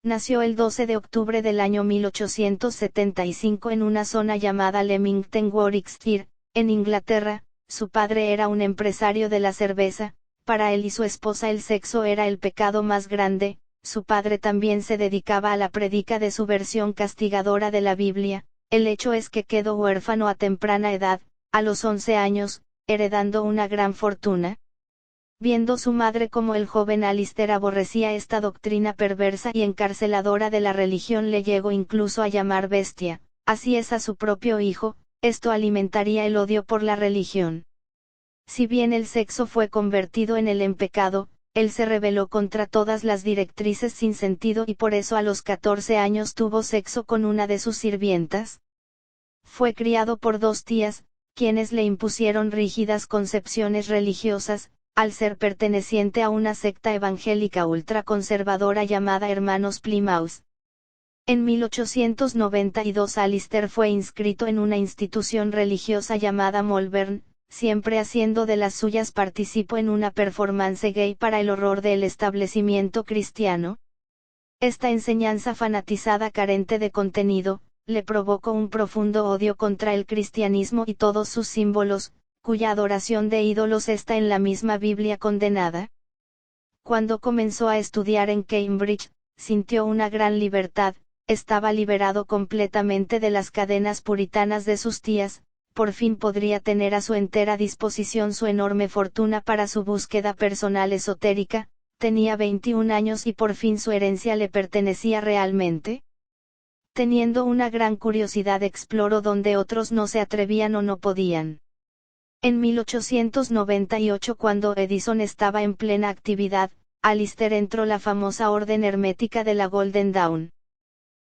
Nació el 12 de octubre del año 1875 en una zona llamada Leamington, Warwickshire, en Inglaterra. Su padre era un empresario de la cerveza. Para él y su esposa el sexo era el pecado más grande. Su padre también se dedicaba a la prédica de su versión castigadora de la Biblia. El hecho es que quedó huérfano a temprana edad, a los 11 años, heredando una gran fortuna. Viendo su madre como el joven Alistair aborrecía esta doctrina perversa y encarceladora de la religión, le llegó incluso a llamar bestia, así es a su propio hijo. Esto alimentaría el odio por la religión. Si bien el sexo fue convertido en en pecado, él se rebeló contra todas las directrices sin sentido y por eso a los 14 años tuvo sexo con una de sus sirvientas. Fue criado por 2 tías, quienes le impusieron rígidas concepciones religiosas, al ser perteneciente a una secta evangélica ultraconservadora llamada Hermanos Plymouth. En 1892 Alistair fue inscrito en una institución religiosa llamada Malvern. Siempre haciendo de las suyas, participó en una performance gay para el horror del establecimiento cristiano. Esta enseñanza fanatizada, carente de contenido, le provocó un profundo odio contra el cristianismo y todos sus símbolos, cuya adoración de ídolos está en la misma Biblia condenada. Cuando comenzó a estudiar en Cambridge, sintió una gran libertad, estaba liberado completamente de las cadenas puritanas de sus tías. Por fin podría tener a su entera disposición su enorme fortuna para su búsqueda personal esotérica. Tenía 21 años y por fin su herencia le pertenecía realmente. Teniendo una gran curiosidad, exploró donde otros no se atrevían o no podían. En 1898, cuando Edison estaba en plena actividad, Alistair entró la famosa orden hermética de la Golden Dawn.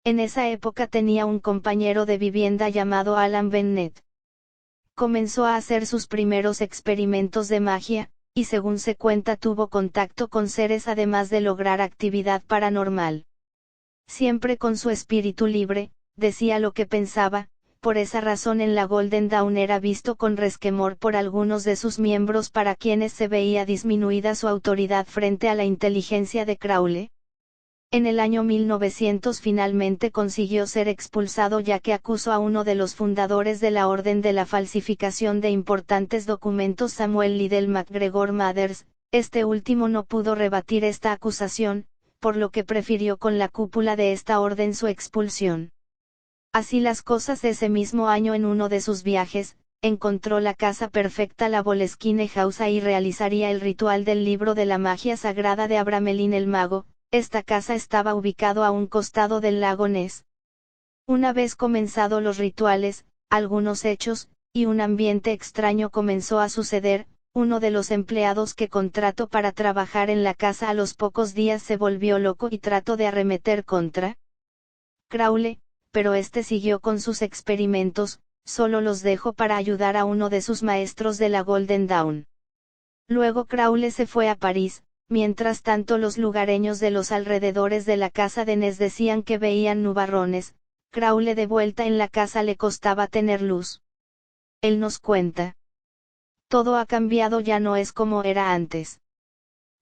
En esa época tenía un compañero de vivienda llamado Alan Bennett. Comenzó a hacer sus primeros experimentos de magia, y según se cuenta tuvo contacto con seres además de lograr actividad paranormal. Siempre con su espíritu libre, decía lo que pensaba. Por esa razón en la Golden Dawn era visto con resquemor por algunos de sus miembros, para quienes se veía disminuida su autoridad frente a la inteligencia de Crowley. En el año 1900 finalmente consiguió ser expulsado, ya que acusó a uno de los fundadores de la orden de la falsificación de importantes documentos, Samuel Liddell MacGregor Mathers. Este último no pudo rebatir esta acusación, por lo que prefirió con la cúpula de esta orden su expulsión. Así las cosas, ese mismo año en uno de sus viajes, encontró la casa perfecta, la Boleskine House, y realizaría el ritual del libro de la magia sagrada de Abramelin el mago. Esta casa estaba ubicado a un costado del lago Ness. Una vez comenzado los rituales, algunos hechos, y un ambiente extraño comenzó a suceder. Uno de los empleados que contrató para trabajar en la casa a los pocos días se volvió loco y trató de arremeter contra Crowley, pero este siguió con sus experimentos, solo los dejó para ayudar a uno de sus maestros de la Golden Dawn. Luego Crowley se fue a París. Mientras tanto, los lugareños de los alrededores de la casa de Ness decían que veían nubarrones. Crowley de vuelta en la casa le costaba tener luz. Él nos cuenta: todo ha cambiado, ya no es como era antes.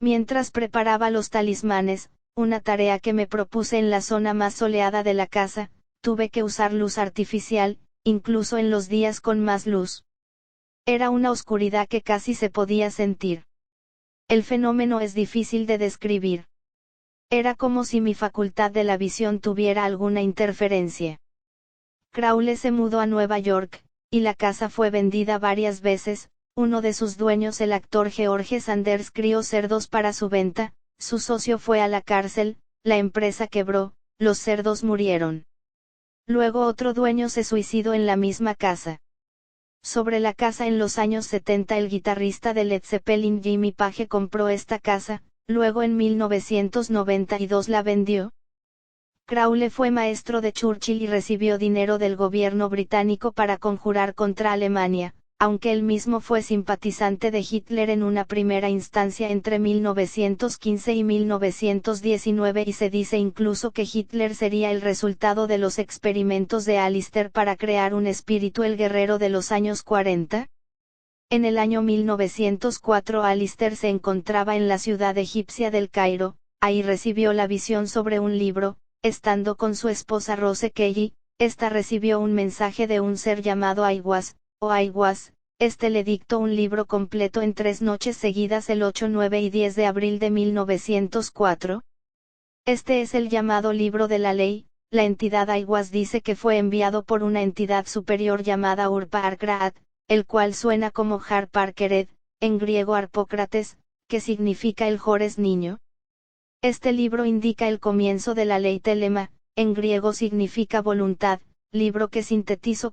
Mientras preparaba los talismanes, una tarea que me propuse en la zona más soleada de la casa, tuve que usar luz artificial, incluso en los días con más luz. Era una oscuridad que casi se podía sentir. El fenómeno es difícil de describir. Era como si mi facultad de la visión tuviera alguna interferencia. Crowley se mudó a Nueva York, y la casa fue vendida varias veces. Uno de sus dueños, el actor George Sanders, crió cerdos para su venta. Su socio fue a la cárcel, la empresa quebró, los cerdos murieron. Luego otro dueño se suicidó en la misma casa. Sobre la casa en los años 70 el guitarrista de Led Zeppelin Jimmy Page compró esta casa, luego en 1992 la vendió. Crowley fue maestro de Churchill y recibió dinero del gobierno británico para conjurar contra Alemania, aunque él mismo fue simpatizante de Hitler en una primera instancia entre 1915 y 1919, y se dice incluso que Hitler sería el resultado de los experimentos de Alistair para crear un espíritu, el guerrero de los años 40. En el año 1904 Alistair se encontraba en la ciudad egipcia del Cairo. Ahí recibió la visión sobre un libro, estando con su esposa Rose Kelly, esta recibió un mensaje de un ser llamado Aiwass, o Aiwass. Este le dictó un libro completo en 3 noches seguidas el 8, 9 y 10 de abril de 1904. Este es el llamado Libro de la Ley. La entidad Aiwass dice que fue enviado por una entidad superior llamada Urpa-Arkraat, el cual suena como Har-Parkered, en griego Arpócrates, que significa el Jores niño. Este libro indica el comienzo de la ley Telema, en griego significa voluntad, libro que sintetizó